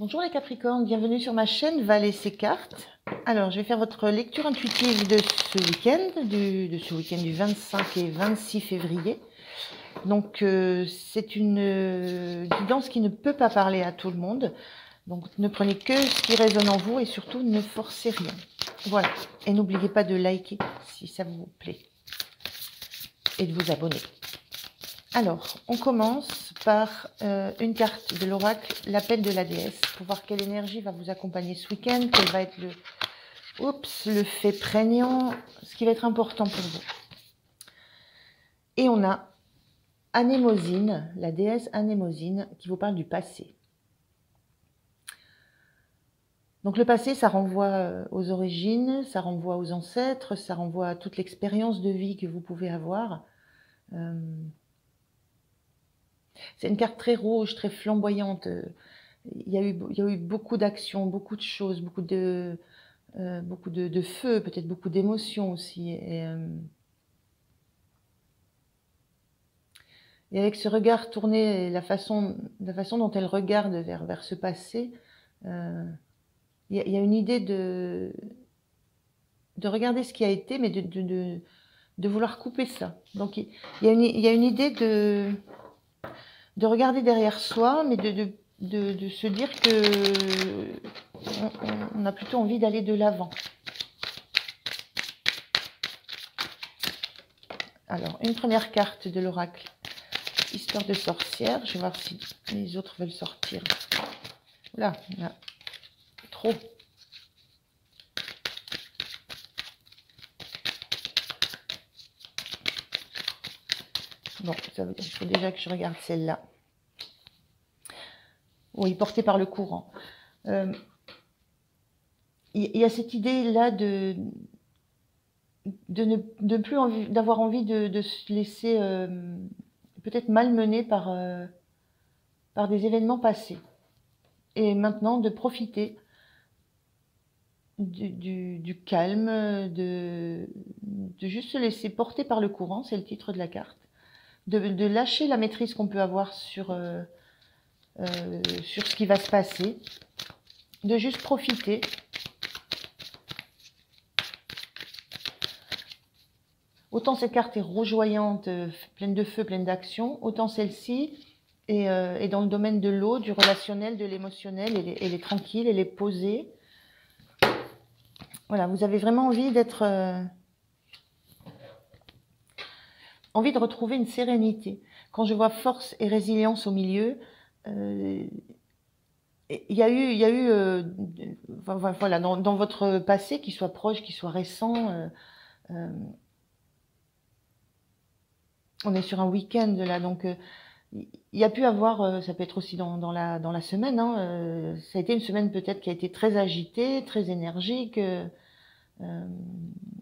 Bonjour les Capricornes, bienvenue sur ma chaîne Va laisser cartes. Alors, je vais faire votre lecture intuitive de ce week-end, du 25 et 26 février. Donc, c'est une guidance qui ne peut pas parler à tout le monde. Donc, ne prenez que ce qui résonne en vous et surtout ne forcez rien. Voilà. Et n'oubliez pas de liker si ça vous plaît et de vous abonner. Alors, on commence par une carte de l'oracle, l'appel de la déesse, pour voir quelle énergie va vous accompagner ce week-end, quel va être le fait prégnant, ce qui va être important pour vous. Et on a Anémosine, la déesse Anémosine, qui vous parle du passé. Donc le passé, ça renvoie aux origines, ça renvoie aux ancêtres, ça renvoie à toute l'expérience de vie que vous pouvez avoir. C'est une carte très rouge, très flamboyante. Il y a eu beaucoup d'actions, beaucoup de choses, beaucoup de feu, peut-être beaucoup d'émotions aussi. Et avec ce regard tourné, la façon dont elle regarde vers ce passé, il y a une idée de regarder ce qui a été, mais de vouloir couper ça. Donc il y a une idée de regarder derrière soi, mais de se dire que on a plutôt envie d'aller de l'avant. Alors, une première carte de l'oracle, histoire de sorcière. Je vais voir si les autres veulent sortir. Là, il y a trop. Bon, ça veut dire qu'il faut déjà que je regarde celle-là. Oui, portée par le courant. Il y a cette idée-là de plus d'avoir envie de se laisser peut-être malmener par des événements passés. Et maintenant, de profiter du calme, de juste se laisser porter par le courant, c'est le titre de la carte. De lâcher la maîtrise qu'on peut avoir sur ce qui va se passer, de juste profiter. Autant cette carte est rougeoyante, pleine de feu, pleine d'action, autant celle-ci est dans le domaine de l'eau, du relationnel, de l'émotionnel, elle est tranquille, elle est posée. Voilà, vous avez vraiment envie envie de retrouver une sérénité. Quand je vois force et résilience au milieu, il y a eu voilà, dans votre passé, qu'il soit proche, qu'il soit récent, on est sur un week-end là, donc il y a pu avoir, ça peut être aussi dans la semaine, hein, ça a été une semaine peut-être qui a été très agitée, très énergique,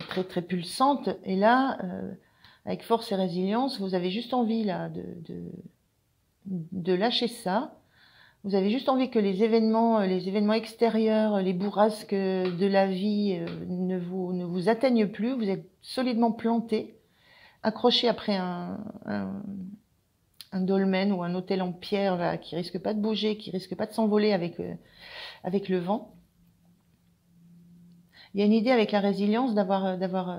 très très pulsante, et là, avec force et résilience, vous avez juste envie là de lâcher ça. Vous avez juste envie que les événements extérieurs, les bourrasques de la vie ne vous atteignent plus. Vous êtes solidement planté, accroché après un dolmen ou un hôtel en pierre là, qui risque pas de bouger, qui risque pas de s'envoler avec le vent. Il y a une idée avec la résilience d'avoir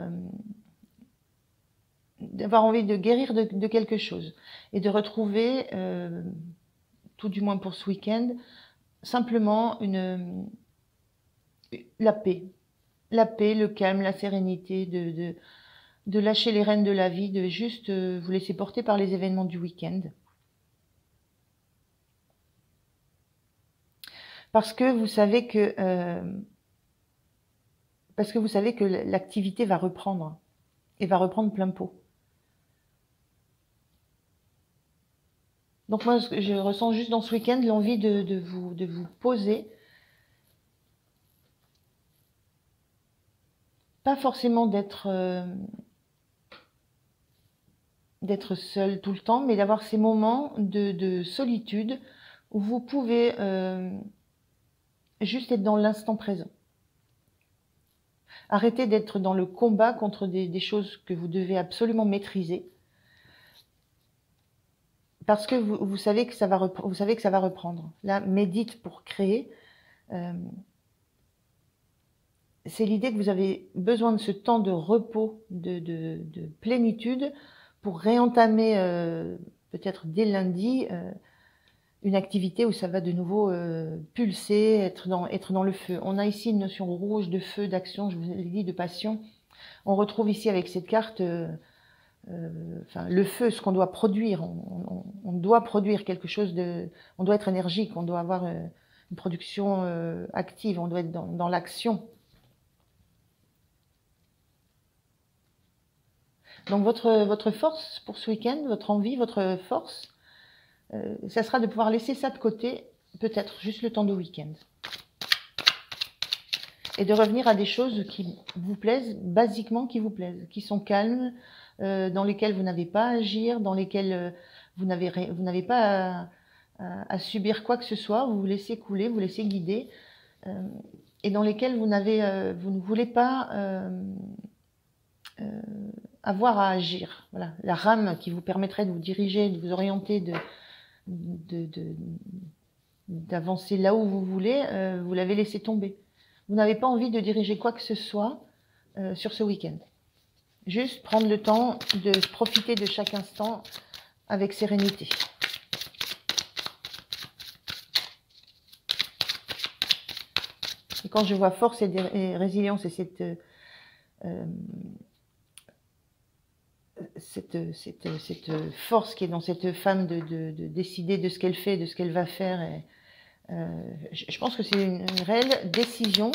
envie de guérir de quelque chose et de retrouver, tout du moins pour ce week-end, simplement la paix, le calme, la sérénité, de lâcher les rênes de la vie, de juste vous laisser porter par les événements du week-end. Parce que vous savez que l'activité va reprendre et va reprendre plein pot. Donc moi, je ressens juste dans ce week-end l'envie de vous poser. Pas forcément d'être seul tout le temps, mais d'avoir ces moments de solitude où vous pouvez juste être dans l'instant présent. Arrêtez d'être dans le combat contre des choses que vous devez absolument maîtriser. parce que vous savez que ça va reprendre. Là, médite pour créer. C'est l'idée que vous avez besoin de ce temps de repos, de plénitude, pour réentamer, peut-être dès lundi, une activité où ça va de nouveau pulser, être dans le feu. On a ici une notion rouge de feu, d'action, je vous l'ai dit, de passion. On retrouve ici avec cette carte le feu, ce qu'on doit produire. On doit produire quelque chose on doit être énergique, on doit avoir une production active, on doit être dans l'action. Donc votre force pour ce week-end, votre envie, votre force, ça sera de pouvoir laisser ça de côté, peut-être juste le temps de week-end. Et de revenir à des choses qui vous plaisent, basiquement qui vous plaisent, qui sont calmes, dans lesquelles vous n'avez pas à agir, dans lesquelles vous n'avez pas à subir quoi que ce soit, vous vous laissez couler, vous laissez guider, et dans lesquelles vous ne voulez pas avoir à agir. Voilà, la rame qui vous permettrait de vous diriger, de vous orienter, d'avancer là où vous voulez, vous l'avez laissé tomber. Vous n'avez pas envie de diriger quoi que ce soit sur ce week-end. Juste prendre le temps de profiter de chaque instant avec sérénité. Et quand je vois force et résilience et cette force qui est dans cette femme de décider de ce qu'elle fait, de ce qu'elle va faire, je pense que c'est une réelle décision.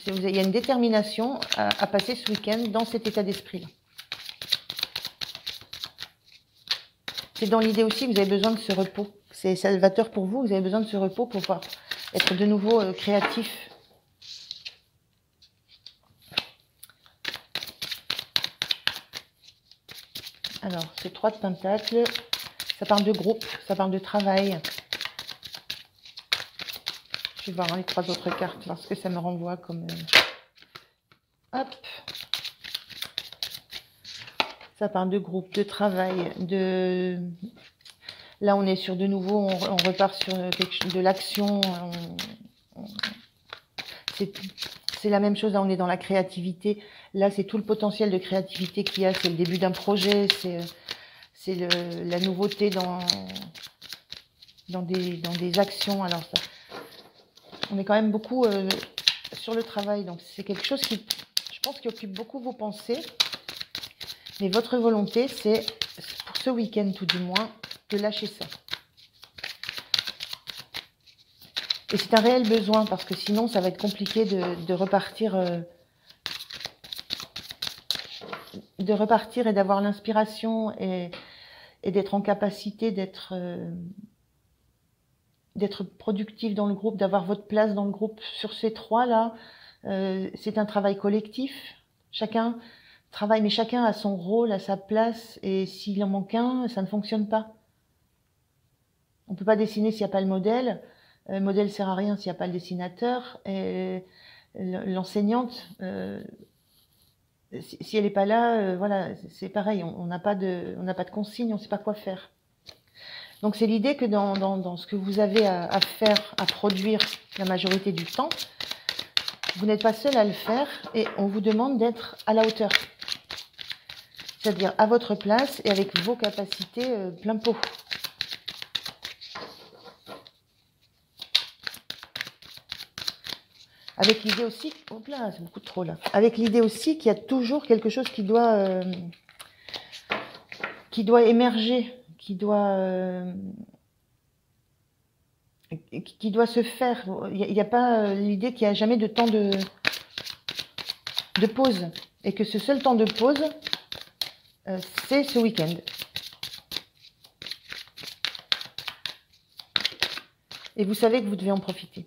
Il y a une détermination à passer ce week-end dans cet état d'esprit-là. C'est dans l'idée aussi que vous avez besoin de ce repos. C'est salvateur pour vous, vous avez besoin de ce repos pour pouvoir être de nouveau créatif. Alors, ces 3 de pentacles, ça parle de groupe, ça parle de travail. Je vais voir les 3 autres cartes parce que ça me renvoie comme... Hop. Ça parle de groupe, de travail, Là, on est sur de nouveau, on repart sur de l'action. C'est la même chose, là, on est dans la créativité. Là, c'est tout le potentiel de créativité qu'il y a. C'est le début d'un projet, c'est la nouveauté dans des actions. Alors, on est quand même beaucoup sur le travail. Donc, c'est quelque chose qui, je pense, qui occupe beaucoup vos pensées. Mais votre volonté, c'est, pour ce week-end tout du moins, de lâcher ça. Et c'est un réel besoin, parce que sinon, ça va être compliqué de repartir et d'avoir l'inspiration et d'être en capacité d'être productif dans le groupe, d'avoir votre place dans le groupe. Sur ces 3-là, c'est un travail collectif. Chacun travaille, mais chacun a son rôle, a sa place, et s'il en manque un, ça ne fonctionne pas. On ne peut pas dessiner s'il n'y a pas le modèle. Le modèle ne sert à rien s'il n'y a pas le dessinateur. Et l'enseignante, si elle n'est pas là, voilà, c'est pareil. On n'a pas de consigne, on ne sait pas quoi faire. Donc c'est l'idée que dans ce que vous avez à faire, à produire la majorité du temps, vous n'êtes pas seul à le faire et on vous demande d'être à la hauteur. C'est-à-dire à votre place et avec vos capacités plein pot. Avec l'idée aussi, hop là, c'est beaucoup trop là. Avec l'idée aussi qu'il y a toujours quelque chose qui doit émerger, qui doit se faire. Il n'y a pas l'idée qu'il n'y a jamais de temps de pause. Et que ce seul temps de pause, c'est ce week-end. Et vous savez que vous devez en profiter.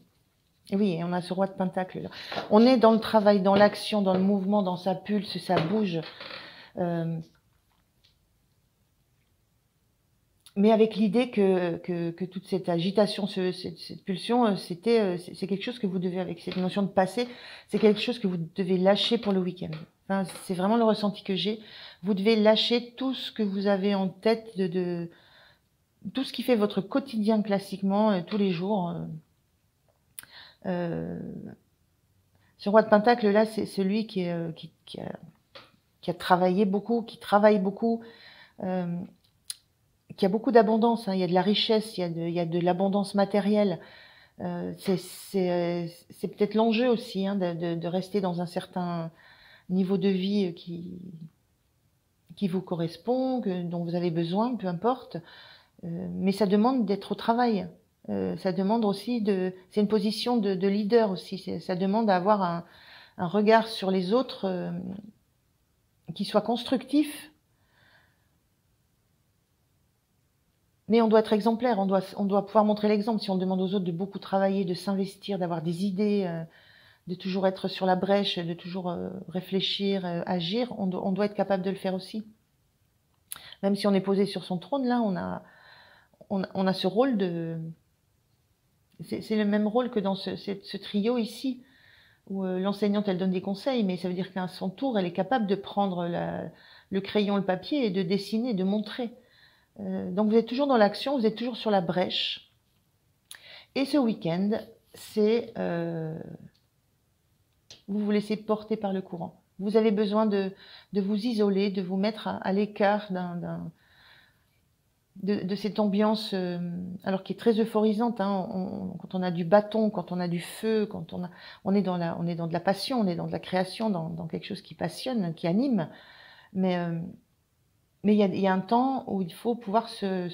Et oui, on a ce roi de pentacle là. On est dans le travail, dans l'action, dans le mouvement, dans sa pulse, ça bouge. Mais avec l'idée que toute cette agitation, cette pulsion, c'est quelque chose que vous devez, avec cette notion de passé, c'est quelque chose que vous devez lâcher pour le week-end. Enfin, c'est vraiment le ressenti que j'ai. Vous devez lâcher tout ce que vous avez en tête tout ce qui fait votre quotidien classiquement, tous les jours. Ce roi de Pentacle là, c'est celui qui a travaillé beaucoup, qui travaille beaucoup, qui a beaucoup d'abondance, hein. Il y a de la richesse, il y a de l'abondance matérielle. C'est peut-être l'enjeu aussi, hein, de rester dans un certain niveau de vie qui vous correspond, dont vous avez besoin, peu importe. Mais ça demande d'être au travail. Ça demande aussi c'est une position de leader aussi. Ça demande d'avoir un regard sur les autres qui soit constructif. Mais on doit être exemplaire, on doit pouvoir montrer l'exemple. Si on demande aux autres de beaucoup travailler, de s'investir, d'avoir des idées, de toujours être sur la brèche, de toujours réfléchir, agir, on doit être capable de le faire aussi. Même si on est posé sur son trône, là, on a ce rôle de... C'est le même rôle que dans ce trio ici, où l'enseignante, elle donne des conseils, mais ça veut dire qu'à son tour, elle est capable de prendre le crayon, le papier et de dessiner, de montrer. Donc vous êtes toujours dans l'action, vous êtes toujours sur la brèche. Et ce week-end, c'est... vous vous laissez porter par le courant. Vous avez besoin de vous isoler, de vous mettre à l'écart de cette ambiance, alors qui est très euphorisante, hein. Quand on a du bâton, quand on a du feu, quand on est dans de la passion, on est dans de la création, dans quelque chose qui passionne, qui anime. Mais il y a un temps où il faut pouvoir se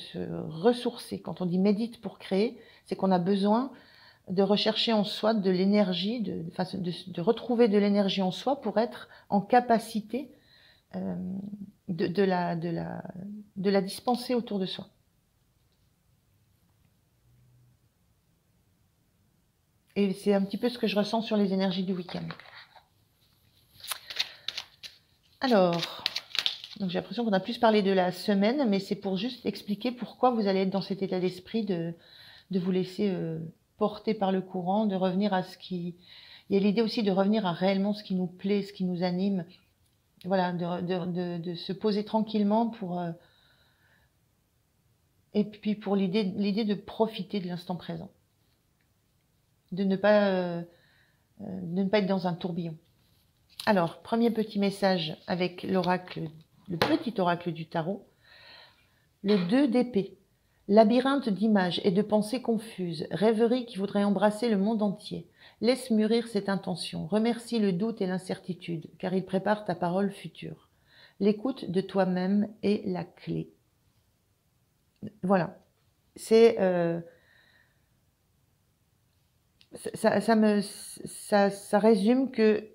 ressourcer. Quand on dit médite pour créer, c'est qu'on a besoin de rechercher en soi de l'énergie, de retrouver de l'énergie en soi pour être en capacité de la dispenser autour de soi. Et c'est un petit peu ce que je ressens sur les énergies du week-end. Alors, donc j'ai l'impression qu'on a plus parlé de la semaine, mais c'est pour juste expliquer pourquoi vous allez être dans cet état d'esprit de vous laisser porter par le courant, de revenir à ce qui... Il y a l'idée aussi de revenir à réellement ce qui nous plaît, ce qui nous anime. Voilà, de se poser tranquillement pour... et puis pour l'idée de profiter de l'instant présent. De ne pas être dans un tourbillon. Alors, premier petit message avec l'oracle, le petit oracle du tarot. Le 2 d'épée. Labyrinthe d'images et de pensées confuses, rêverie qui voudrait embrasser le monde entier. Laisse mûrir cette intention, remercie le doute et l'incertitude, car il prépare ta parole future. L'écoute de toi-même est la clé. Voilà. C'est... ça résume que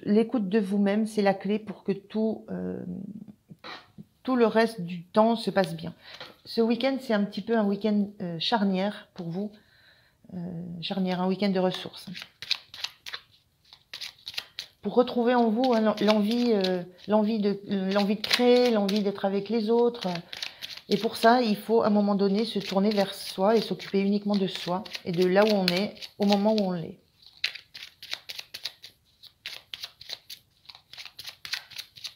l'écoute de vous-même, c'est la clé pour que tout le reste du temps se passe bien. Ce week-end, c'est un petit peu un week-end charnière pour vous. Charnière, un week-end de ressources. Pour retrouver en vous hein, l'envie de créer, l'envie d'être avec les autres. Et pour ça, il faut à un moment donné se tourner vers soi et s'occuper uniquement de soi et de là où on est, au moment où on l'est.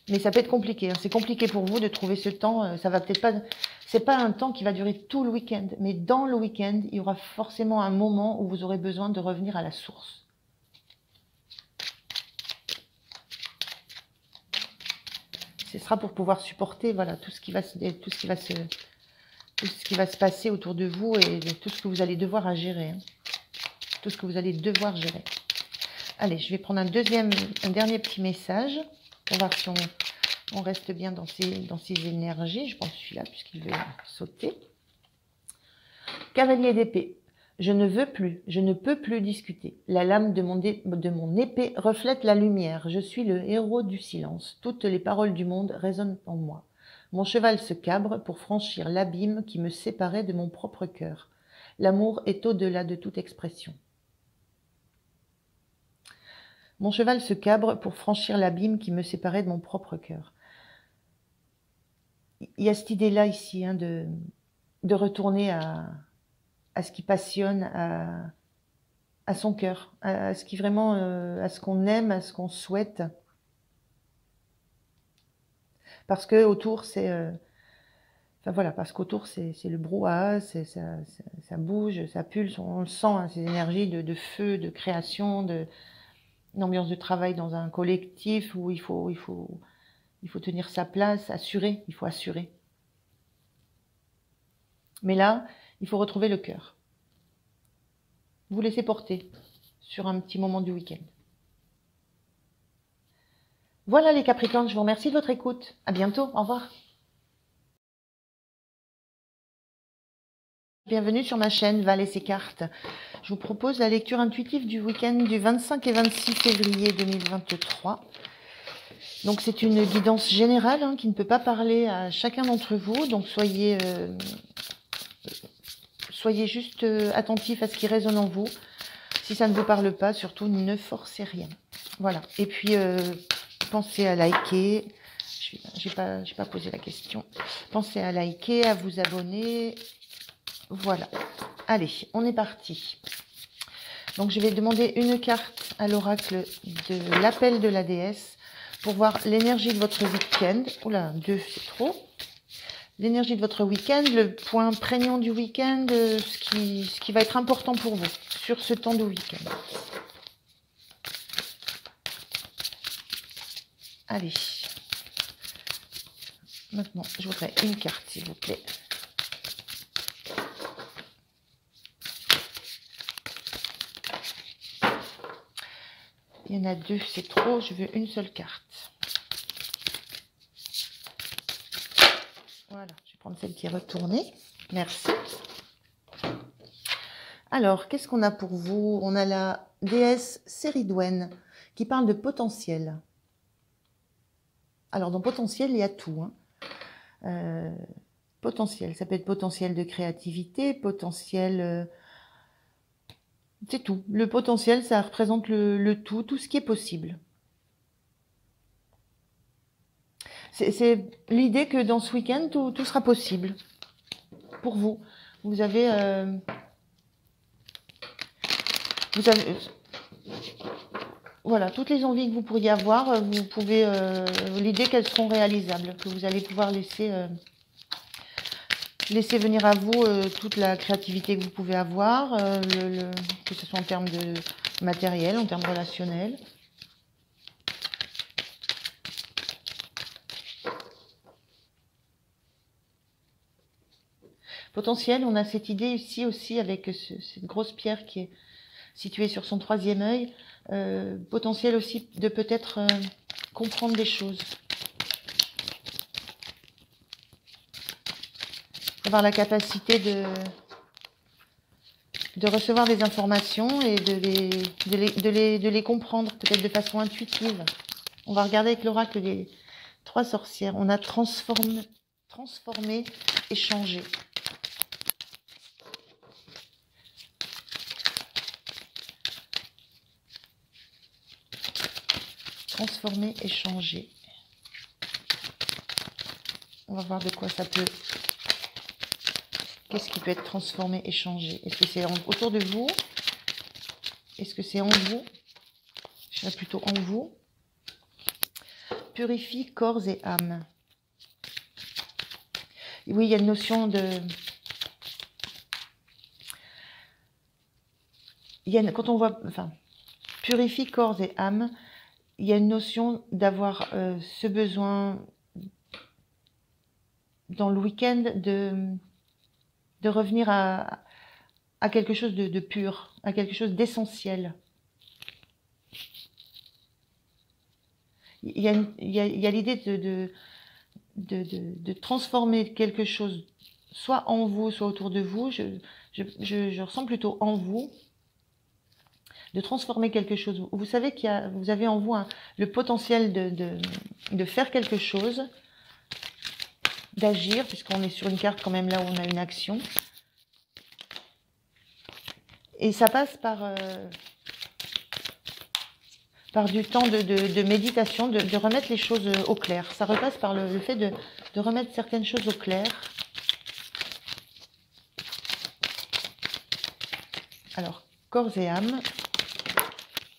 Mais ça peut être compliqué. Hein. C'est compliqué pour vous de trouver ce temps. Ça va peut-être pas. C'est pas un temps qui va durer tout le week-end. Mais dans le week-end, il y aura forcément un moment où vous aurez besoin de revenir à la source. Ce sera pour pouvoir supporter, voilà, tout ce qui va se passer autour de vous et tout ce que vous allez devoir à gérer. Hein. Tout ce que vous allez devoir gérer. Allez, je vais prendre un dernier petit message. On va voir si on reste bien dans ces énergies. Je pense celui-là, puisqu'il veut sauter. Cavalier d'épée. Je ne veux plus, je ne peux plus discuter. La lame de mon épée reflète la lumière. Je suis le héros du silence. Toutes les paroles du monde résonnent en moi. Mon cheval se cabre pour franchir l'abîme qui me séparait de mon propre cœur. L'amour est au-delà de toute expression. Mon cheval se cabre pour franchir l'abîme qui me séparait de mon propre cœur. Il y a cette idée-là ici, hein, de retourner à ce qui passionne, à son cœur, à ce qui vraiment, à ce qu'on aime, à ce qu'on souhaite. Parce que autour, c'est... Enfin voilà, parce qu'autour, c'est le brouhaha, ça bouge, ça pulse, on le sent, hein, ces énergies de feu, de création, une ambiance de travail dans un collectif où il faut tenir sa place, assurer, il faut assurer. Mais là, il faut retrouver le cœur. Vous laissez porter sur un petit moment du week-end. Voilà les Capricornes, je vous remercie de votre écoute. À bientôt, au revoir. Bienvenue sur ma chaîne Val et ses cartes. Je vous propose la lecture intuitive du week-end du 25 et 26 février 2023. Donc c'est une guidance générale hein, qui ne peut pas parler à chacun d'entre vous. Donc soyez juste attentifs à ce qui résonne en vous. Si ça ne vous parle pas, surtout ne forcez rien. Voilà. Et puis pensez à liker. J'ai pas posé la question. Pensez à liker, à vous abonner. Voilà. Allez, on est parti. Donc je vais demander une carte à l'oracle de l'appel de la déesse pour voir l'énergie de votre week-end. Oula, 2 c'est trop. L'énergie de votre week-end, le point prégnant du week-end, ce qui va être important pour vous sur ce temps de week-end. Allez. Maintenant, je voudrais une carte, s'il vous plaît. Il y en a 2, c'est trop. Je veux une seule carte. Voilà, je vais prendre celle qui est retournée. Merci. Alors, qu'est-ce qu'on a pour vous? On a la déesse Céridwen qui parle de potentiel. Alors, dans potentiel, il y a tout. Hein. Potentiel, ça peut être potentiel de créativité, potentiel... c'est tout. Le potentiel, ça représente le tout ce qui est possible. C'est l'idée que dans ce week-end, tout sera possible pour vous. Vous avez voilà, toutes les envies que vous pourriez avoir, vous pouvez, l'idée qu'elles seront réalisables, que vous allez pouvoir laisser venir à vous toute la créativité que vous pouvez avoir, que ce soit en termes de matériel, en termes relationnels. Potentiel, on a cette idée ici aussi avec cette grosse pierre qui est située sur son 3e œil. Potentiel aussi de peut-être comprendre des choses. Avoir la capacité de recevoir des informations et de les comprendre peut-être de façon intuitive. On va regarder avec l'oracle des 3 sorcières. On a transformé, échangé. Transformer, échanger. On va voir de quoi ça peut... Qu'est-ce qui peut être transformé, échangé? Est-ce que c'est autour de vous? Est-ce que c'est en vous? Je dirais plutôt en vous. Purifie corps et âme. Et oui, il y a une notion de... Quand on voit... Enfin, purifie corps et âme, il y a une notion d'avoir ce besoin dans le week-end de revenir à quelque chose de pur, à quelque chose d'essentiel. Il y a l'idée de transformer quelque chose, soit en vous, soit autour de vous. Je ressens plutôt en vous, de transformer quelque chose. Vous savez vous avez en vous le potentiel de faire quelque chose, d'agir, puisqu'on est sur une carte quand même là où on a une action. Et ça passe par du temps de méditation, de remettre les choses au clair. Ça repasse par le fait de remettre certaines choses au clair. Alors, corps et âme.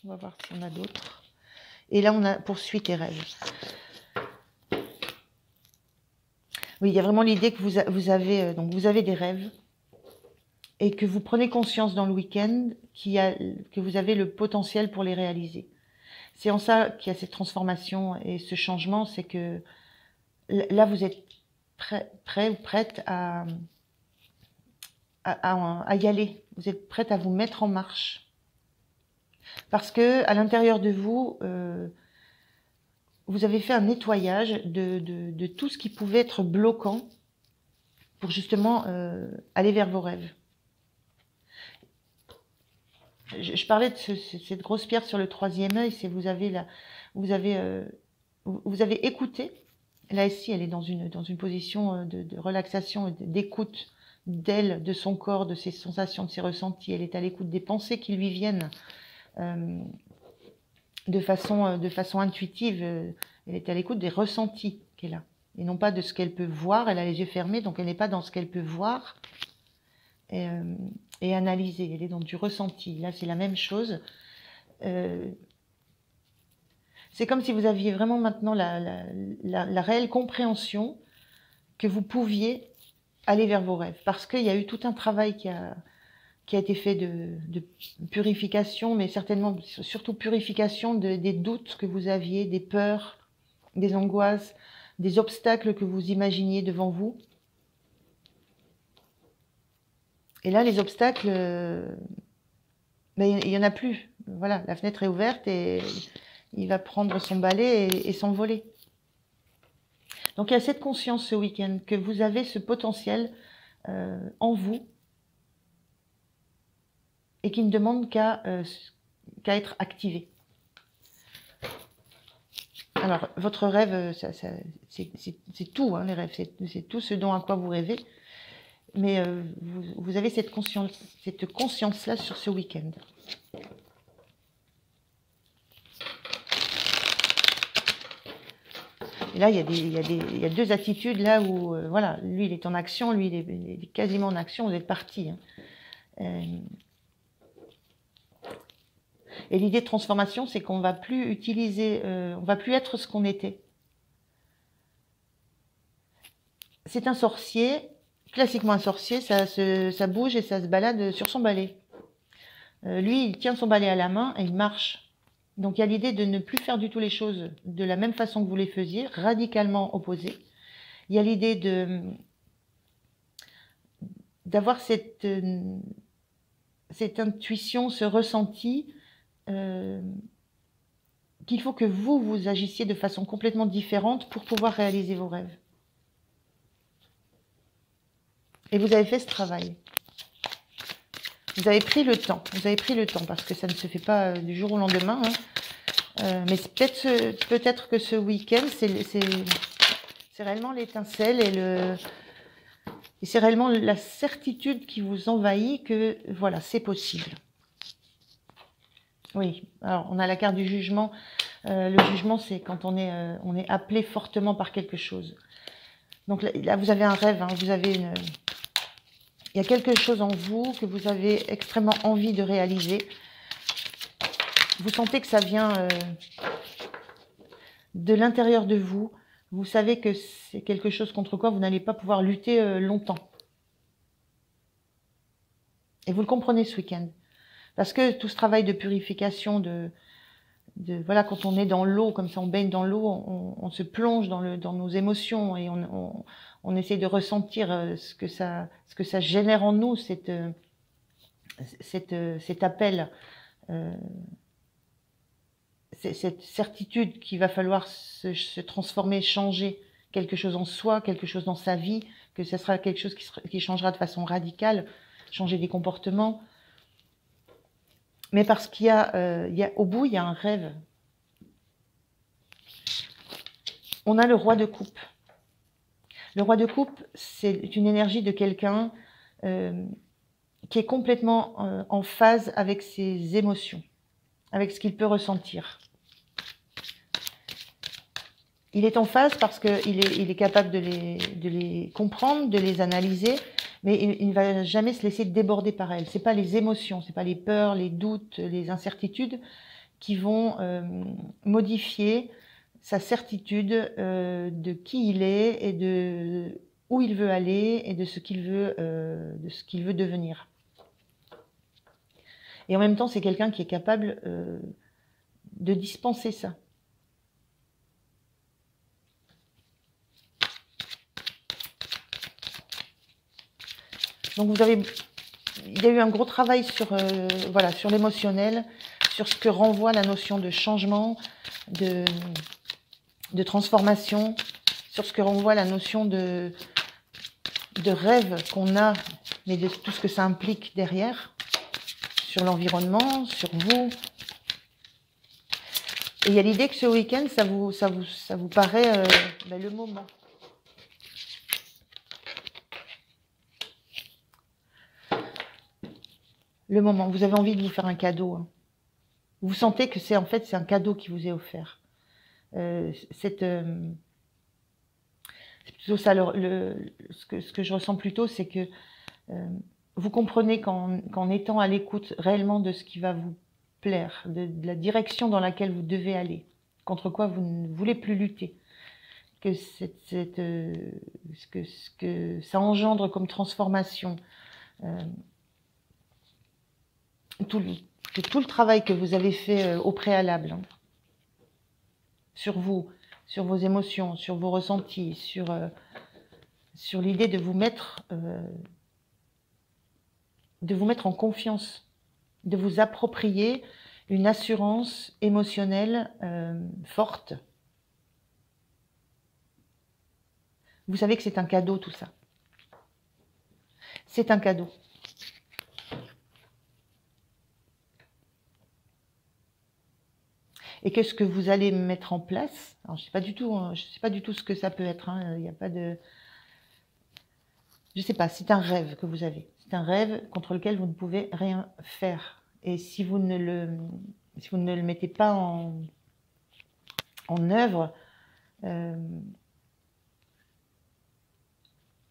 On va voir s'il y en a d'autres. Et là, on a poursuit tes rêves. Oui, il y a vraiment l'idée que donc vous avez des rêves et que vous prenez conscience dans le week-end que vous avez le potentiel pour les réaliser. C'est en ça qu'il y a cette transformation et ce changement, c'est que là, vous êtes prêt ou prête à y aller. Vous êtes prête à vous mettre en marche. Parce que à l'intérieur de vous, vous avez fait un nettoyage de tout ce qui pouvait être bloquant pour justement aller vers vos rêves. Je parlais de cette grosse pierre sur le troisième œil, c'est vous avez écouté. Là ici, elle est dans une position de relaxation, d'écoute d'elle, de son corps, de ses sensations, de ses ressentis. Elle est à l'écoute des pensées qui lui viennent de façon intuitive. Elle est à l'écoute des ressentis qu'elle a et non pas de ce qu'elle peut voir. Elle a les yeux fermés, donc elle n'est pas dans ce qu'elle peut voir et analyser. Elle est dans du ressenti. Là, c'est la même chose. C'est comme si vous aviez vraiment maintenant la réelle compréhension que vous pouviez aller vers vos rêves. Parce qu'il y a eu tout un travail qui a été fait de purification, mais certainement surtout purification des doutes que vous aviez, des peurs, des angoisses, des obstacles que vous imaginiez devant vous. Et là, les obstacles, il n'y en a plus. Voilà, la fenêtre est ouverte et il va prendre son balai et s'envoler. Donc il y a cette conscience ce week-end que vous avez ce potentiel en vous et qui ne demande qu'à être activé. Alors, votre rêve, c'est tout, hein, les rêves, c'est tout ce dont à quoi vous rêvez. Mais vous avez cette conscience-là sur ce week-end. Et là, il y a deux attitudes là où, voilà, lui, il est en action, lui, il est quasiment en action, vous êtes parti. Hein. Et l'idée de transformation, c'est qu'on va plus utiliser, on va plus être ce qu'on était. C'est un sorcier, classiquement un sorcier, ça bouge et ça se balade sur son balai. Lui, il tient son balai à la main et il marche. Donc il y a l'idée de ne plus faire du tout les choses de la même façon que vous les faisiez, radicalement opposées. Il y a l'idée d'avoir cette intuition, ce ressenti, qu'il faut que vous agissiez de façon complètement différente pour pouvoir réaliser vos rêves. Et vous avez fait ce travail. Vous avez pris le temps. Vous avez pris le temps parce que ça ne se fait pas du jour au lendemain. Hein. Mais peut-être que ce week-end, c'est réellement l'étincelle et c'est réellement la certitude qui vous envahit que voilà, c'est possible. Oui, alors on a la carte du jugement. Le jugement, c'est quand on est appelé fortement par quelque chose. Donc là vous avez un rêve, hein, il y a quelque chose en vous que vous avez extrêmement envie de réaliser. Vous sentez que ça vient de l'intérieur de vous. Vous savez que c'est quelque chose contre quoi vous n'allez pas pouvoir lutter longtemps. Et vous le comprenez ce week-end. Parce que tout ce travail de purification, voilà, quand on est dans l'eau, comme ça on baigne dans l'eau, on se plonge dans nos émotions et on essaie de ressentir ce que ça génère en nous, cet appel, cette certitude qu'il va falloir se transformer, changer quelque chose en soi, quelque chose dans sa vie, que ce sera quelque chose qui changera de façon radicale, changer des comportements. Mais parce qu'il y a au bout, il y a un rêve. On a le roi de coupe. Le roi de coupe, c'est une énergie de quelqu'un qui est complètement en phase avec ses émotions, avec ce qu'il peut ressentir. Il est en phase parce qu'il est capable de les comprendre, de les analyser, mais il ne va jamais se laisser déborder par elles. Ce n'est pas les émotions, ce n'est pas les peurs, les doutes, les incertitudes qui vont modifier sa certitude de qui il est et de où il veut aller et de ce qu'il veut devenir. Et en même temps, c'est quelqu'un qui est capable de dispenser ça. Donc il y a eu un gros travail sur, voilà, sur l'émotionnel, sur ce que renvoie la notion de changement, de transformation, sur ce que renvoie la notion de rêve qu'on a, mais de tout ce que ça implique derrière, sur l'environnement, sur vous. Et il y a l'idée que ce week-end, ça vous paraît le moment. Le moment. Vous avez envie de vous faire un cadeau. Hein. Vous sentez que c'est en fait c'est un cadeau qui vous est offert. C'est plutôt ça. Ce que je ressens plutôt, c'est que vous comprenez qu'en étant à l'écoute réellement de ce qui va vous plaire, de la direction dans laquelle vous devez aller, contre quoi vous ne voulez plus lutter, que ce que ça engendre comme transformation, tout le travail que vous avez fait au préalable, hein, sur vous, sur vos émotions, sur vos ressentis, sur l'idée de vous mettre en confiance, de vous approprier une assurance émotionnelle forte. Vous savez que c'est un cadeau tout ça. C'est un cadeau. Et qu'est-ce que vous allez mettre en place? Alors, je sais pas du tout ce que ça peut être. Hein. Il n'y a pas de... Je sais pas, c'est un rêve que vous avez. C'est un rêve contre lequel vous ne pouvez rien faire. Et si vous ne le mettez pas en œuvre,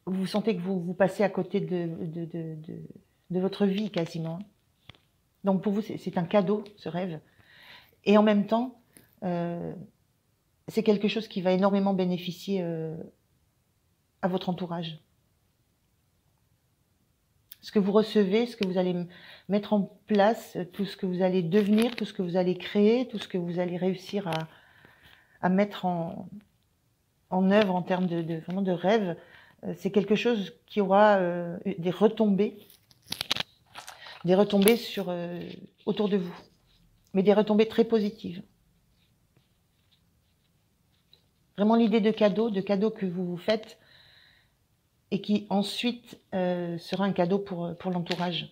vous sentez que vous passez à côté de votre vie quasiment. Donc pour vous, c'est un cadeau, ce rêve. Et en même temps, c'est quelque chose qui va énormément bénéficier à votre entourage. Ce que vous recevez, ce que vous allez mettre en place, tout ce que vous allez devenir, tout ce que vous allez créer, tout ce que vous allez réussir à mettre en œuvre en termes vraiment de rêve, c'est quelque chose qui aura des retombées sur, autour de vous, mais des retombées très positives. Vraiment l'idée de cadeau que vous vous faites et qui ensuite sera un cadeau pour l'entourage.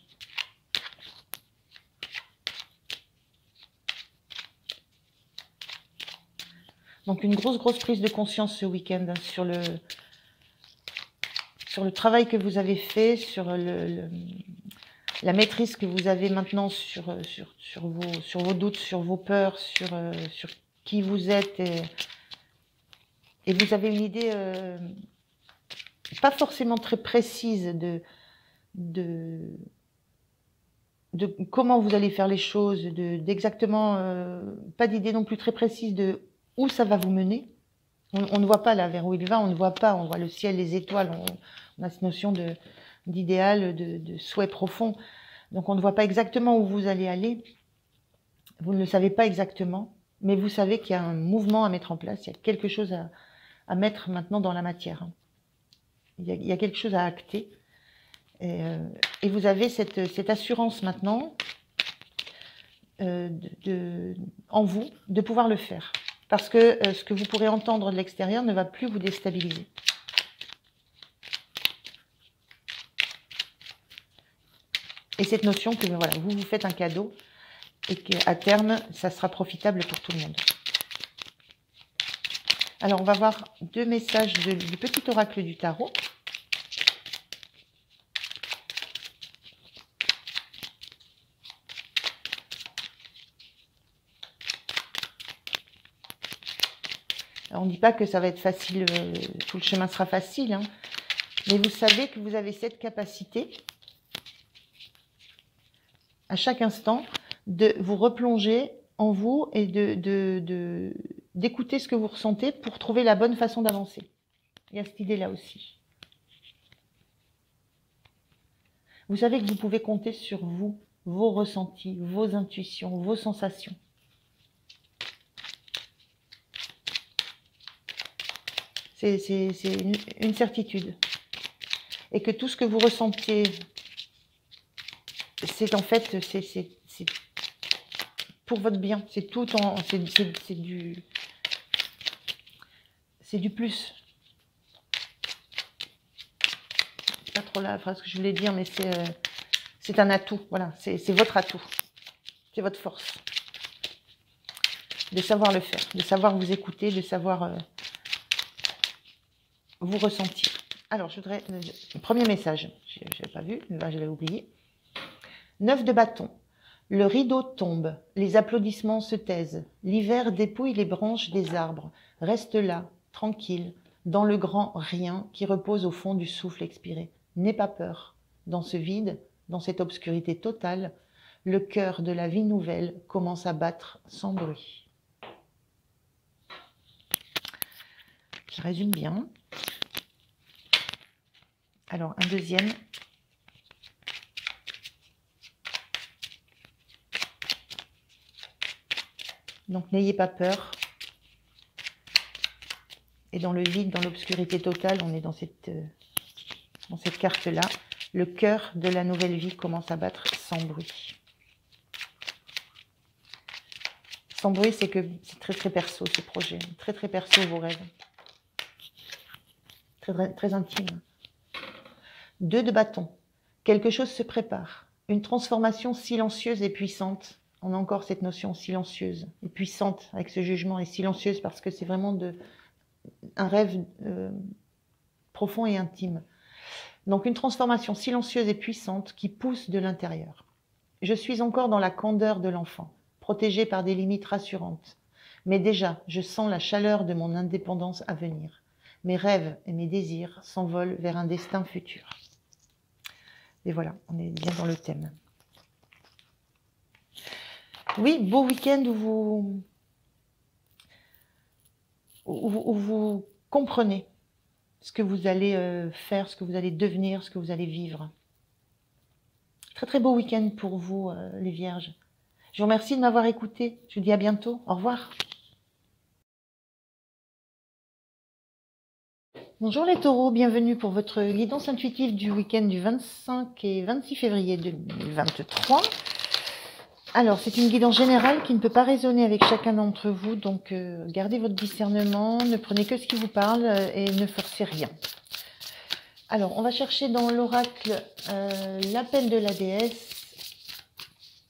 Donc une grosse prise de conscience ce week-end hein, sur le travail que vous avez fait, sur la maîtrise que vous avez maintenant sur vos doutes, sur vos peurs, sur qui vous êtes. Et vous avez une idée pas forcément très précise de comment vous allez faire les choses, d'exactement, pas d'idée non plus très précise de où ça va vous mener. On ne voit pas là vers où il va, on ne voit pas, on voit le ciel, les étoiles, on a cette notion d'idéal, de souhait profond. Donc on ne voit pas exactement où vous allez aller, vous ne le savez pas exactement, mais vous savez qu'il y a un mouvement à mettre en place, il y a quelque chose à mettre maintenant dans la matière. Il y a quelque chose à acter. Et vous avez cette assurance maintenant en vous de pouvoir le faire. Parce que ce que vous pourrez entendre de l'extérieur ne va plus vous déstabiliser. Et cette notion que voilà, vous faites un cadeau et qu'à terme, ça sera profitable pour tout le monde. Alors, on va voir deux messages du petit oracle du tarot. Alors, on ne dit pas que ça va être facile, tout le chemin sera facile, hein, mais vous savez que vous avez cette capacité, à chaque instant, de vous replonger en vous et d'écouter ce que vous ressentez pour trouver la bonne façon d'avancer. Il y a cette idée-là aussi. Vous savez que vous pouvez compter sur vous, vos ressentis, vos intuitions, vos sensations. C'est une certitude. Et que tout ce que vous ressentiez, c'est en fait, c'est pour votre bien. C'est tout en, c'est du plus. C'est pas trop la phrase que je voulais dire, mais c'est un atout. Voilà, c'est votre atout. C'est votre force. De savoir le faire, de savoir vous écouter, de savoir vous ressentir. Alors, je voudrais... premier message, je n'avais pas vu, là je l'ai oublié. 9 de bâton. Le rideau tombe, les applaudissements se taisent. L'hiver dépouille les branches des arbres. Reste là, tranquille, dans le grand rien qui repose au fond du souffle expiré. N'aie pas peur. Dans ce vide, dans cette obscurité totale, le cœur de la vie nouvelle commence à battre sans bruit. Je résume bien. Alors, un deuxième. Donc, n'ayez pas peur. Et dans le vide, dans l'obscurité totale, on est dans cette carte-là. Le cœur de la nouvelle vie commence à battre sans bruit. Sans bruit, c'est que c'est très, très perso, ce projet. Très, très perso, vos rêves. Très, très, très intime. 2 de bâton. Quelque chose se prépare. Une transformation silencieuse et puissante. On a encore cette notion silencieuse et puissante avec ce jugement, et silencieuse parce que c'est vraiment un rêve profond et intime. Donc une transformation silencieuse et puissante qui pousse de l'intérieur. Je suis encore dans la candeur de l'enfant, protégée par des limites rassurantes. Mais déjà, je sens la chaleur de mon indépendance à venir. Mes rêves et mes désirs s'envolent vers un destin futur. Et voilà, on est bien dans le thème. Oui, beau week-end où vous comprenez ce que vous allez faire, ce que vous allez devenir, ce que vous allez vivre. Très très beau week-end pour vous, les Vierges. Je vous remercie de m'avoir écouté. Je vous dis à bientôt. Au revoir. Bonjour les taureaux, bienvenue pour votre guidance intuitive du week-end du 25 et 26 février 2023. Alors, c'est une guidance générale qui ne peut pas résonner avec chacun d'entre vous, donc gardez votre discernement, ne prenez que ce qui vous parle et ne forcez rien. Alors, on va chercher dans l'oracle l'appel de la déesse,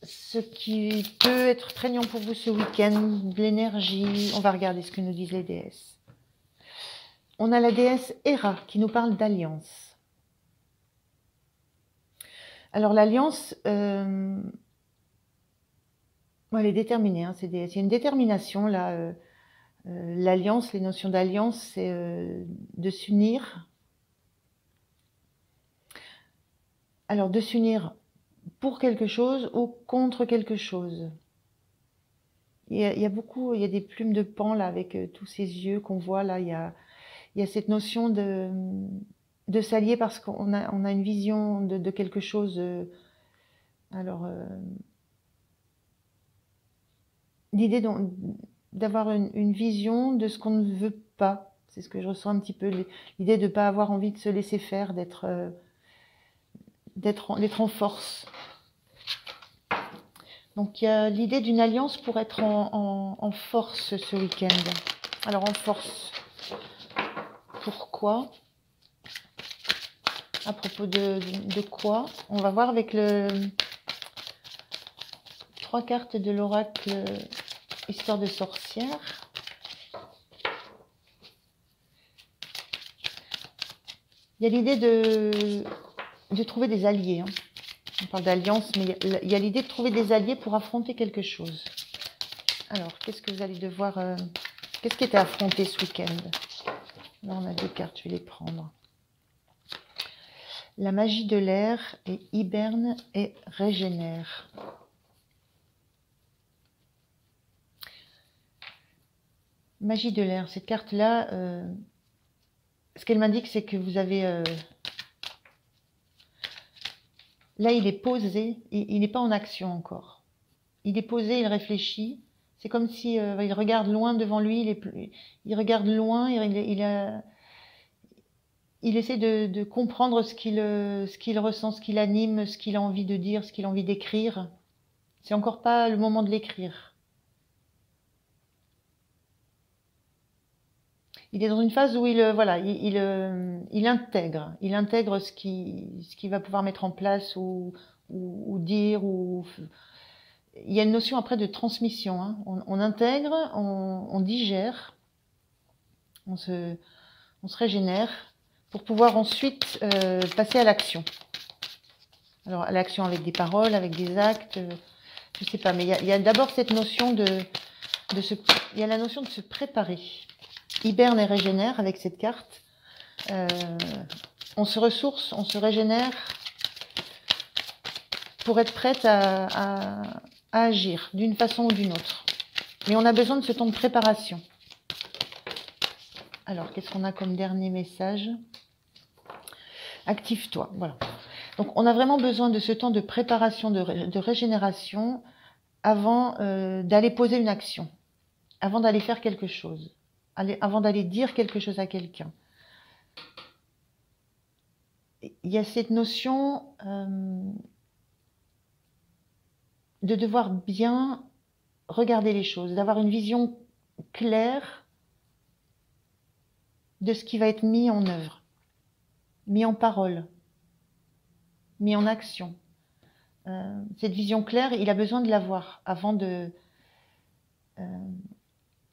ce qui peut être prégnant pour vous ce week-end, de l'énergie. On va regarder ce que nous disent les déesses. On a la déesse Héra qui nous parle d'alliance. Alors l'alliance, elle est déterminée, hein, c'est une détermination là. L'alliance, les notions d'alliance, c'est de s'unir. Alors de s'unir pour quelque chose ou contre quelque chose. Il y a beaucoup, il y a des plumes de pan là avec tous ces yeux qu'on voit là. Il y a cette notion de s'allier parce qu'on a une vision de quelque chose. L'idée d'avoir une vision de ce qu'on ne veut pas. C'est ce que je ressens un petit peu. L'idée de ne pas avoir envie de se laisser faire, d'être en force. Donc il y a l'idée d'une alliance pour être en force ce week-end. Alors en force, pourquoi? À propos de quoi? On va voir avec le 3 cartes de l'oracle Histoire de sorcière. Il y a l'idée de trouver des alliés. Hein. On parle d'alliance, mais il y a l'idée de trouver des alliés pour affronter quelque chose. Alors, qu'est-ce que vous allez devoir... qu'est-ce qui était affronté ce week-end? Là, on a 2 cartes, je vais les prendre. La magie de l'air et hiberne et régénère. Magie de l'air, cette carte-là, ce qu'elle m'indique, c'est que vous avez... là, il est posé, il n'est pas en action encore. Il est posé, il réfléchit. C'est comme si il regarde loin devant lui, il regarde loin, il essaie de comprendre ce qu'il ressent, ce qu'il anime, ce qu'il a envie de dire, ce qu'il a envie d'écrire. C'est encore pas le moment de l'écrire. Il est dans une phase où il intègre ce qu'il va pouvoir mettre en place ou dire. Il y a une notion après de transmission. Hein. On intègre, on digère, on se régénère pour pouvoir ensuite passer à l'action. Alors à l'action avec des paroles, avec des actes, je sais pas, mais il y a d'abord cette notion il y a la notion de se préparer. Hiberne et régénère avec cette carte. On se ressource, on se régénère pour être prête à agir d'une façon ou d'une autre. Mais on a besoin de ce temps de préparation. Alors, qu'est-ce qu'on a comme dernier message? Active-toi, voilà. Donc, on a vraiment besoin de ce temps de préparation, de régénération avant d'aller poser une action, avant d'aller faire quelque chose, avant d'aller dire quelque chose à quelqu'un. Il y a cette notion de devoir bien regarder les choses, d'avoir une vision claire de ce qui va être mis en œuvre, mis en parole, mis en action. Cette vision claire, il a besoin de l'avoir avant de...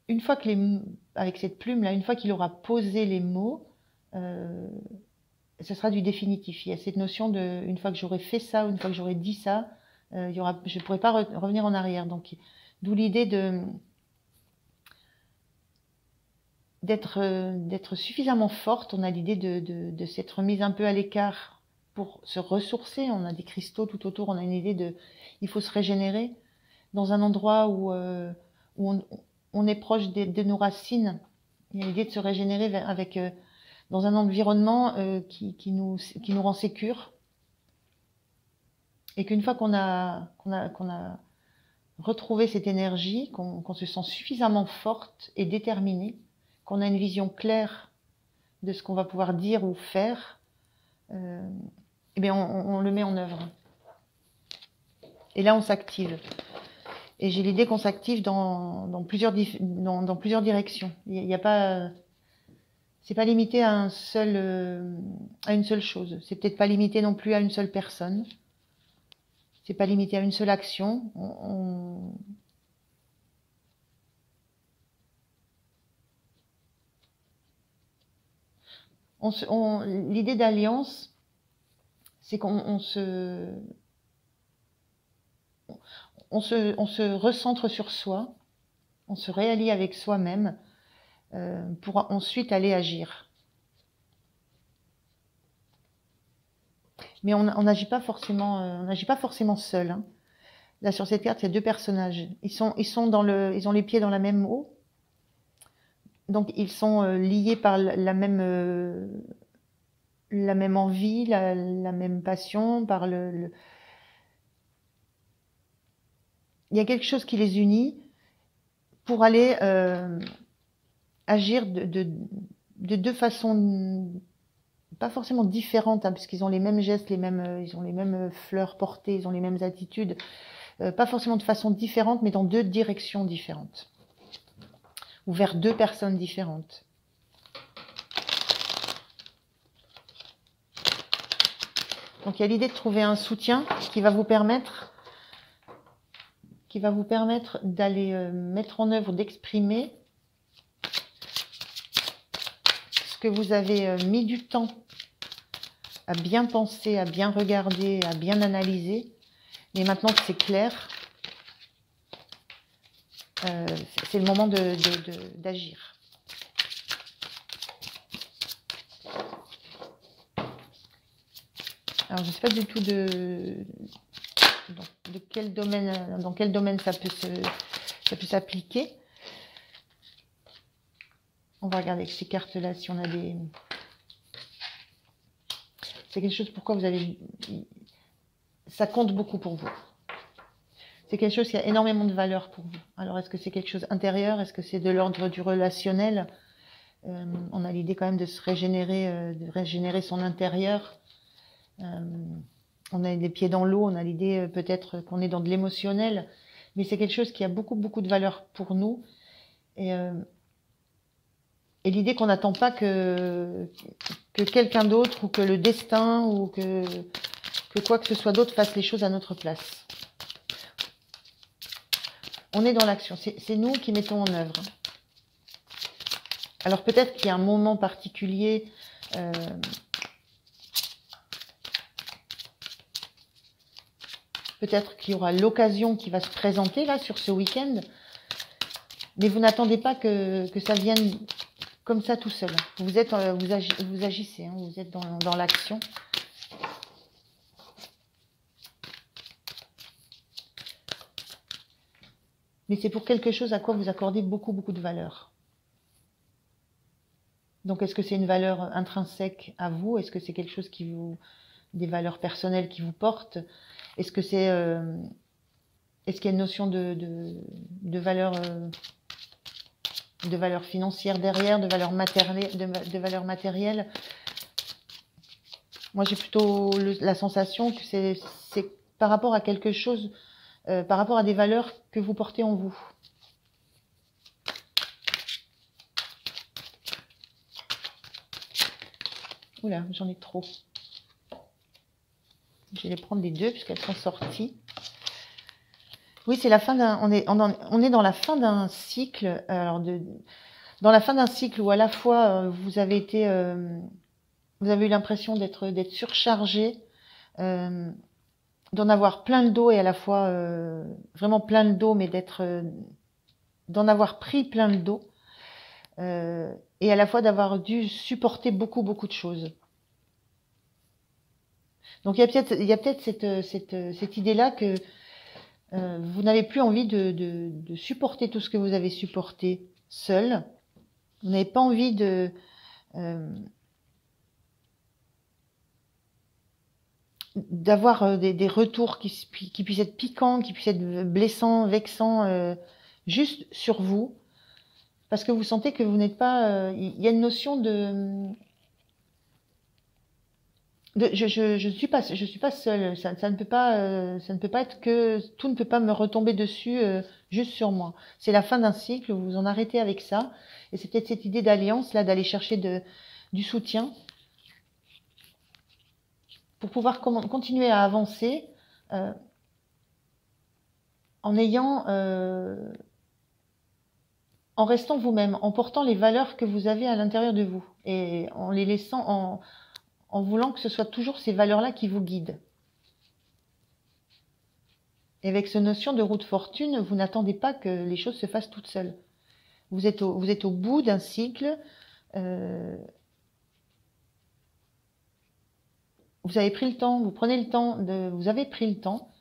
une fois que avec cette plume-là, une fois qu'il aura posé les mots, ce sera du définitif. Il y a cette notion de, une fois que j'aurai fait ça, ou une fois que j'aurai dit ça, je ne pourrai pas revenir en arrière. Donc, d'où l'idée d'être suffisamment forte. On a l'idée de s'être mise un peu à l'écart pour se ressourcer. On a des cristaux tout autour. On a une idée il faut se régénérer dans un endroit où on est proche de nos racines. Il y a l'idée de se régénérer dans un environnement qui nous rend sécure. Et qu'une fois qu'on a retrouvé cette énergie, qu'on se sent suffisamment forte et déterminée, qu'on a une vision claire de ce qu'on va pouvoir dire ou faire, eh bien on le met en œuvre. Et là, on s'active. Et j'ai l'idée qu'on s'active dans plusieurs directions. Il y a pas... c'est pas limité à une seule chose. C'est peut-être pas limité non plus à une seule personne. C'est pas limité à une seule action. L'idée d'alliance, c'est qu'on se recentre sur soi, on se réallie avec soi-même pour ensuite aller agir. Mais on n'agit pas forcément seul. Hein. Là, sur cette carte, il y a deux personnages. Ils ont les pieds dans la même eau. Donc, ils sont liés par la même envie, la même passion, par il y a quelque chose qui les unit pour aller agir de deux façons, pas forcément différentes, hein, puisqu'ils ont les mêmes gestes, ils ont les mêmes fleurs portées, ils ont les mêmes attitudes, pas forcément de façon différente, mais dans deux directions différentes, ou vers deux personnes différentes. Donc il y a l'idée de trouver un soutien qui va vous permettre d'aller mettre en œuvre, d'exprimer ce que vous avez mis du temps à bien penser, à bien regarder, à bien analyser. Mais maintenant que c'est clair, c'est le moment d'agir. Alors, je ne sais pas du tout dans quel domaine ça peut s'appliquer. va regarder avec ces cartes-là si on a des... C'est quelque chose pourquoi vous avez... Ça compte beaucoup pour vous. C'est quelque chose qui a énormément de valeur pour vous. Alors, est-ce que c'est quelque chose intérieur? Est-ce que c'est de l'ordre du relationnel? On a l'idée quand même de régénérer son intérieur. On a les pieds dans l'eau, on a l'idée peut-être qu'on est dans de l'émotionnel. Mais c'est quelque chose qui a beaucoup, beaucoup de valeur pour nous. Et l'idée qu'on n'attend pas que quelqu'un d'autre ou que le destin ou que quoi que ce soit d'autre fasse les choses à notre place. On est dans l'action. C'est nous qui mettons en œuvre. Alors peut-être qu'il y a un moment particulier peut-être qu'il y aura l'occasion qui va se présenter là sur ce week-end. Mais vous n'attendez pas que ça vienne comme ça tout seul. Vous agissez, hein, vous êtes dans l'action. Mais c'est pour quelque chose à quoi vous accordez beaucoup, beaucoup de valeur. Donc, est-ce que c'est une valeur intrinsèque à vous? Est-ce que c'est quelque chose des valeurs personnelles qui vous portent? Est-ce que c'est, est-ce qu'il y a une notion de valeur financière derrière, de valeur matérielle, Moi, j'ai plutôt la sensation que c'est par rapport à quelque chose, par rapport à des valeurs que vous portez en vous. Oula, j'en ai trop. Je vais les prendre les deux puisqu'elles sont sorties. Oui, c'est la fin d'un. On est dans la fin d'un cycle. Alors dans la fin d'un cycle où à la fois vous avez été, vous avez eu l'impression d'être surchargé, d'en avoir plein le dos et à la fois vraiment plein le dos, mais d'en avoir pris plein le dos et à la fois d'avoir dû supporter beaucoup de choses. Donc il y a peut-être cette idée-là que vous n'avez plus envie de supporter tout ce que vous avez supporté seul. Vous n'avez pas envie d'avoir des retours qui puissent être piquants, qui puissent être blessants, vexants, juste sur vous, parce que vous sentez que vous n'êtes pas... Il y a une notion je suis pas seule. Ça ne peut pas être que tout ne peut pas me retomber dessus juste sur moi. C'est la fin d'un cycle. Vous vous en arrêtez avec ça. Et c'est peut-être cette idée d'alliance là, d'aller chercher du soutien pour pouvoir continuer à avancer en restant vous-même, en portant les valeurs que vous avez à l'intérieur de vous et en les laissant en voulant que ce soit toujours ces valeurs-là qui vous guident. Et avec cette notion de roue de fortune, vous n'attendez pas que les choses se fassent toutes seules. Vous êtes au bout d'un cycle. Vous avez pris le temps, vous avez pris le temps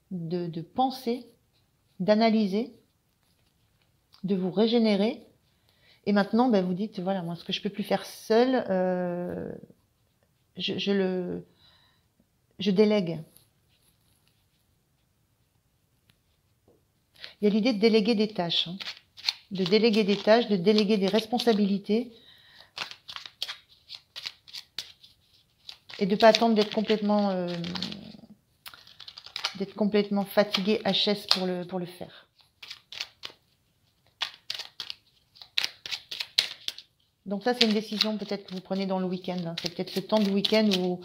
de penser, d'analyser, de vous régénérer. Et maintenant, vous dites, voilà, moi, ce que je peux plus faire seul, je délègue. Il y a l'idée de déléguer des tâches, de déléguer des responsabilités et de ne pas attendre d'être complètement fatigué HS pour le faire. Donc ça, c'est une décision peut-être que vous prenez dans le week-end. C'est peut-être ce temps du week-end où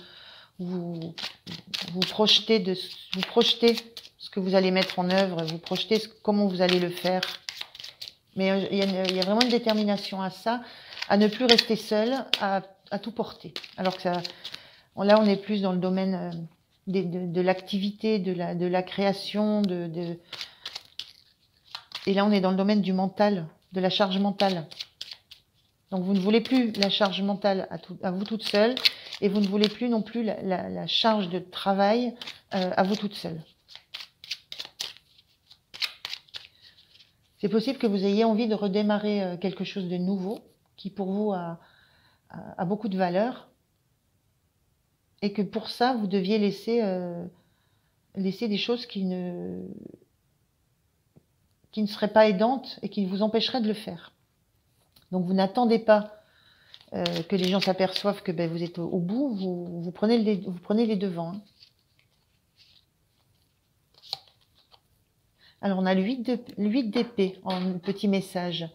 vous projetez ce que vous allez mettre en œuvre, vous projetez comment vous allez le faire. Mais il y a vraiment une détermination à ça, à ne plus rester seul, à tout porter. Alors que là, on est plus dans le domaine de l'activité, de la création, et là, on est dans le domaine du mental, de la charge mentale. Donc, vous ne voulez plus la charge mentale à vous toute seule, et vous ne voulez plus non plus la charge de travail à vous toute seule. C'est possible que vous ayez envie de redémarrer quelque chose de nouveau, qui pour vous a beaucoup de valeur, et que pour ça, vous deviez laisser des choses qui ne seraient pas aidantes et qui vous empêcheraient de le faire. Donc vous n'attendez pas que les gens s'aperçoivent que vous êtes au bout, vous prenez les devants. Hein. Alors on a le 8 d'épée en petit message.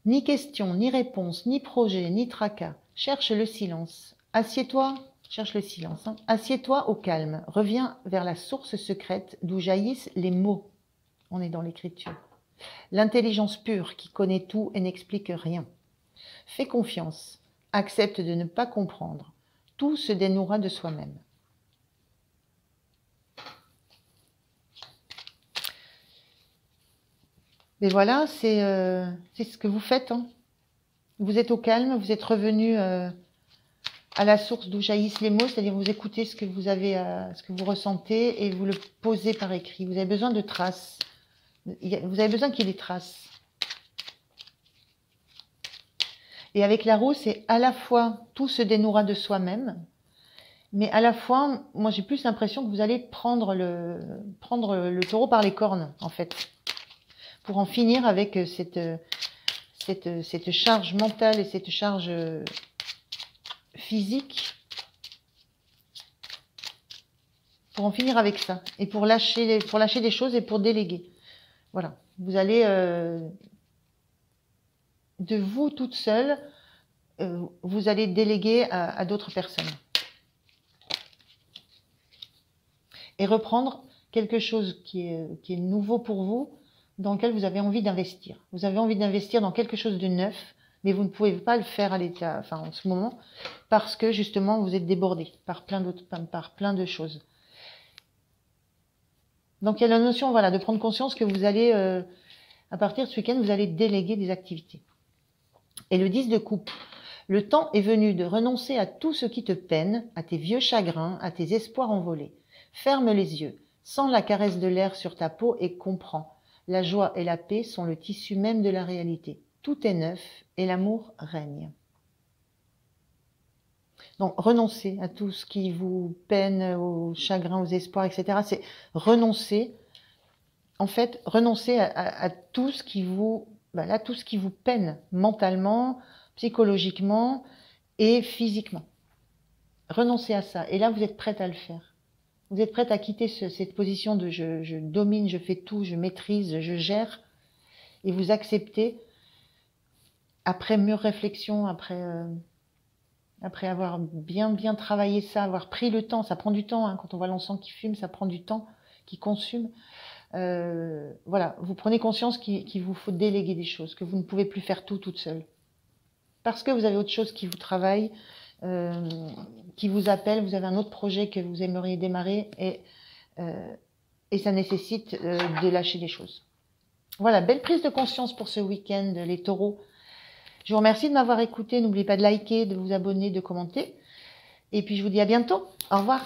Ni question, ni réponse, ni projet, ni tracas. Cherche le silence. Assieds-toi, cherche le silence. Hein. Assieds-toi au calme. Reviens vers la source secrète d'où jaillissent les mots. On est dans l'écriture. L'intelligence pure qui connaît tout et n'explique rien. Fais confiance. Accepte de ne pas comprendre. Tout se dénouera de soi-même. Mais voilà, c'est ce que vous faites. Hein. Vous êtes au calme, vous êtes revenu à la source d'où jaillissent les mots, c'est-à-dire vous écoutez ce que vous avez, ce que vous ressentez et vous le posez par écrit. Vous avez besoin de traces. Vous avez besoin qu'il y ait des traces. Et avec la roue, c'est à la fois tout se dénouera de soi-même, mais à la fois, moi j'ai plus l'impression que vous allez prendre le taureau par les cornes, en fait, pour en finir avec cette charge mentale et cette charge physique, pour en finir avec ça, et pour lâcher des choses et pour déléguer. Voilà, vous allez, de vous toute seule, vous allez déléguer à d'autres personnes. Et reprendre quelque chose qui est nouveau pour vous, dans lequel vous avez envie d'investir. Vous avez envie d'investir dans quelque chose de neuf, mais vous ne pouvez pas le faire à l'état, enfin en ce moment, parce que justement vous êtes débordé par plein de choses. Donc il y a la notion, voilà, de prendre conscience que vous allez, à partir de ce week-end, vous allez déléguer des activités. Et le 10 de coupe, le temps est venu de renoncer à tout ce qui te peine, à tes vieux chagrins, à tes espoirs envolés. Ferme les yeux, sens la caresse de l'air sur ta peau et comprends. La joie et la paix sont le tissu même de la réalité. Tout est neuf et l'amour règne. Donc, renoncez à tout ce qui vous peine, aux chagrins, aux espoirs, etc. C'est renoncer, en fait, renoncer à tout ce qui vous, tout ce qui vous peine mentalement, psychologiquement et physiquement. Renoncez à ça. Et là, vous êtes prête à le faire. Vous êtes prête à quitter cette position de je domine, je fais tout, je maîtrise, je gère. Et vous acceptez, après mûre réflexion, après avoir bien travaillé ça, avoir pris le temps, ça prend du temps, hein, quand on voit l'encens qui fume, ça prend du temps, qui consume. Voilà, vous prenez conscience qu'il vous faut déléguer des choses, que vous ne pouvez plus faire tout toute seule. Parce que vous avez autre chose qui vous travaille, qui vous appelle, vous avez un autre projet que vous aimeriez démarrer et ça nécessite de lâcher des choses. Voilà, belle prise de conscience pour ce week-end, les taureaux. Je vous remercie de m'avoir écouté. N'oubliez pas de liker, de vous abonner, de commenter. Et puis je vous dis à bientôt. Au revoir.